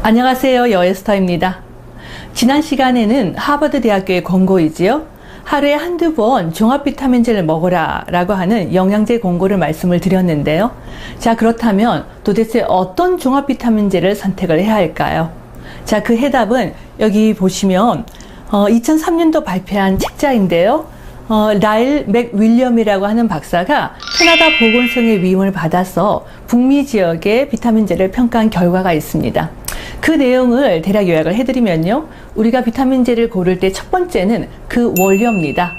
안녕하세요. 여에스터입니다. 지난 시간에는 하버드 대학교의 권고이지요. 하루에 한두 번 종합 비타민제를 먹어라 라고 하는 영양제 권고를 말씀을 드렸는데요. 자, 그렇다면 도대체 어떤 종합 비타민제를 선택을 해야 할까요? 자, 그 해답은 여기 보시면 2003년도 발표한 책자인데요. 라일 맥윌리엄이라고 하는 박사가 캐나다 보건성의 위임을 받아서 북미 지역의 비타민제를 평가한 결과가 있습니다. 그 내용을 대략 요약을 해드리면요. 우리가 비타민제를 고를 때 첫 번째는 그 원료입니다.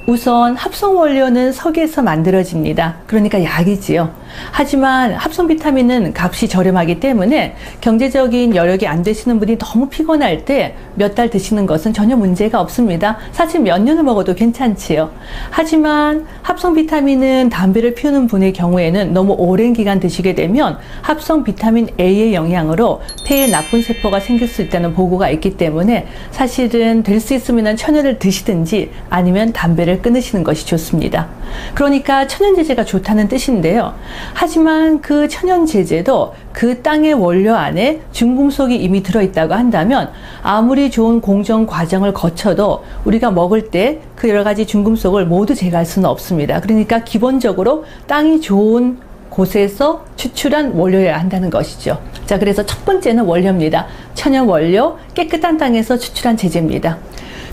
우선 합성 원료는 석에서 만들어집니다. 그러니까 약이지요. 하지만 합성 비타민은 값이 저렴하기 때문에 경제적인 여력이 안 되시는 분이 너무 피곤할 때 몇 달 드시는 것은 전혀 문제가 없습니다. 사실 몇 년을 먹어도 괜찮지요. 하지만 합성 비타민은 담배를 피우는 분의 경우에는 너무 오랜 기간 드시게 되면 합성 비타민 A의 영향으로 폐에 나쁜 세포가 생길 수 있다는 보고가 있기 때문에 사실은 될 수 있으면 천연을 드시든지 아니면 담배를 끊으시는 것이 좋습니다. 그러니까 천연제제가 좋다는 뜻인데요. 하지만 그 천연제제도 그 땅의 원료 안에 중금속이 이미 들어있다고 한다면 아무리 좋은 공정 과정을 거쳐도 우리가 먹을 때 그 여러 가지 중금속을 모두 제거할 수는 없습니다. 그러니까 기본적으로 땅이 좋은 곳에서 추출한 원료여야 한다는 것이죠. 자, 그래서 첫 번째는 원료입니다. 천연 원료, 깨끗한 땅에서 추출한 제제입니다.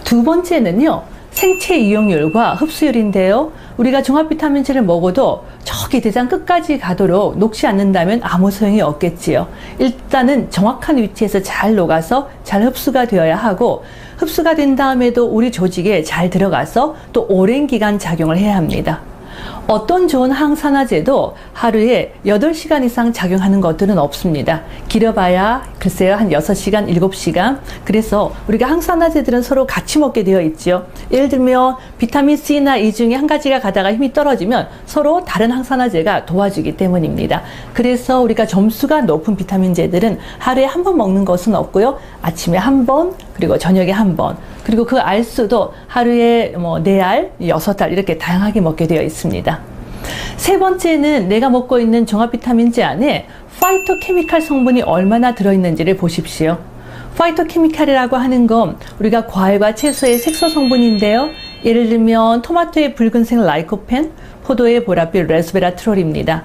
두 번째는요. 생체 이용률과 흡수율인데요. 우리가 종합 비타민제를 먹어도 저기 대장 끝까지 가도록 녹지 않는다면 아무 소용이 없겠지요. 일단은 정확한 위치에서 잘 녹아서 잘 흡수가 되어야 하고, 흡수가 된 다음에도 우리 조직에 잘 들어가서 또 오랜 기간 작용을 해야 합니다. 어떤 좋은 항산화제도 하루에 8시간 이상 작용하는 것들은 없습니다. 길어봐야 글쎄요 한 6시간, 7시간. 그래서 우리가 항산화제들은 서로 같이 먹게 되어 있죠. 예를 들면 비타민 C나 E 중에 한 가지가 가다가 힘이 떨어지면 서로 다른 항산화제가 도와주기 때문입니다. 그래서 우리가 점수가 높은 비타민제들은 하루에 한 번 먹는 것은 없고요. 아침에 한 번, 그리고 저녁에 한 번, 그리고 그 알수도 하루에 4알, 6알 이렇게 다양하게 먹게 되어 있습니다. 세 번째는 내가 먹고 있는 종합 비타민제 안에 파이토케미칼 성분이 얼마나 들어있는지를 보십시오. 파이토케미칼이라고 하는 건 우리가 과일과 채소의 색소 성분인데요. 예를 들면 토마토의 붉은색 라이코펜, 포도의 보랏빛 레스베라트롤입니다.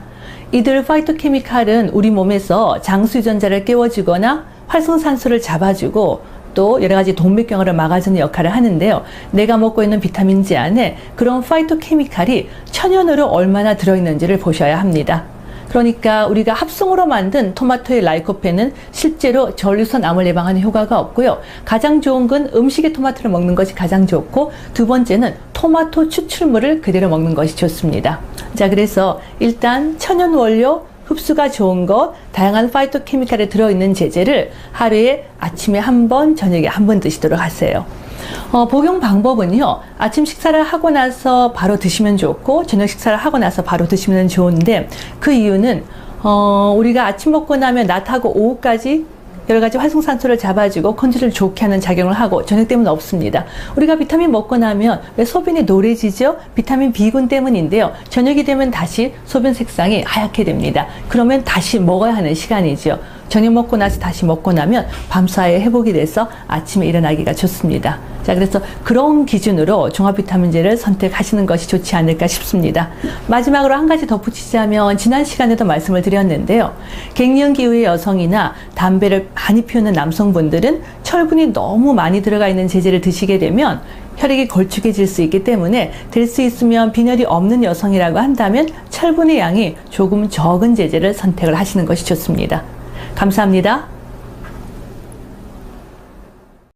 이들 파이토케미칼은 우리 몸에서 장수 유전자를 깨워주거나 활성산소를 잡아주고 또 여러 가지 동맥경화를 막아주는 역할을 하는데요. 내가 먹고 있는 비타민제 안에 그런 파이토케미칼이 천연으로 얼마나 들어있는지를 보셔야 합니다. 그러니까 우리가 합성으로 만든 토마토의 라이코펜은 실제로 전류선 암을 예방하는 효과가 없고요. 가장 좋은 건 음식에 토마토를 먹는 것이 가장 좋고, 두 번째는 토마토 추출물을 그대로 먹는 것이 좋습니다. 자, 그래서 일단 천연 원료, 흡수가 좋은 것, 다양한 파이토케미칼에 들어있는 제제를 하루에 아침에 한 번, 저녁에 한 번 드시도록 하세요. 복용 방법은요. 아침 식사를 하고 나서 바로 드시면 좋고, 저녁 식사를 하고 나서 바로 드시면 좋은데, 그 이유는 우리가 아침 먹고 나면 낮하고 오후까지 여러 가지 활성산소를 잡아주고 컨디션을 좋게 하는 작용을 하고, 저녁 때문은 없습니다. 우리가 비타민 먹고 나면 왜 소변이 노래지죠? 비타민 B군 때문인데요. 저녁이 되면 다시 소변 색상이 하얗게 됩니다. 그러면 다시 먹어야 하는 시간이죠. 저녁 먹고 나서 다시 먹고 나면 밤사이에 회복이 돼서 아침에 일어나기가 좋습니다. 자, 그래서 그런 기준으로 종합 비타민제를 선택하시는 것이 좋지 않을까 싶습니다. 마지막으로 한 가지 덧붙이자면, 지난 시간에도 말씀을 드렸는데요. 갱년기 이후의 여성이나 담배를 많이 피우는 남성분들은 철분이 너무 많이 들어가 있는 제제를 드시게 되면 혈액이 걸쭉해질 수 있기 때문에, 될 수 있으면 빈혈이 없는 여성이라고 한다면 철분의 양이 조금 적은 제제를 선택을 하시는 것이 좋습니다. 감사합니다.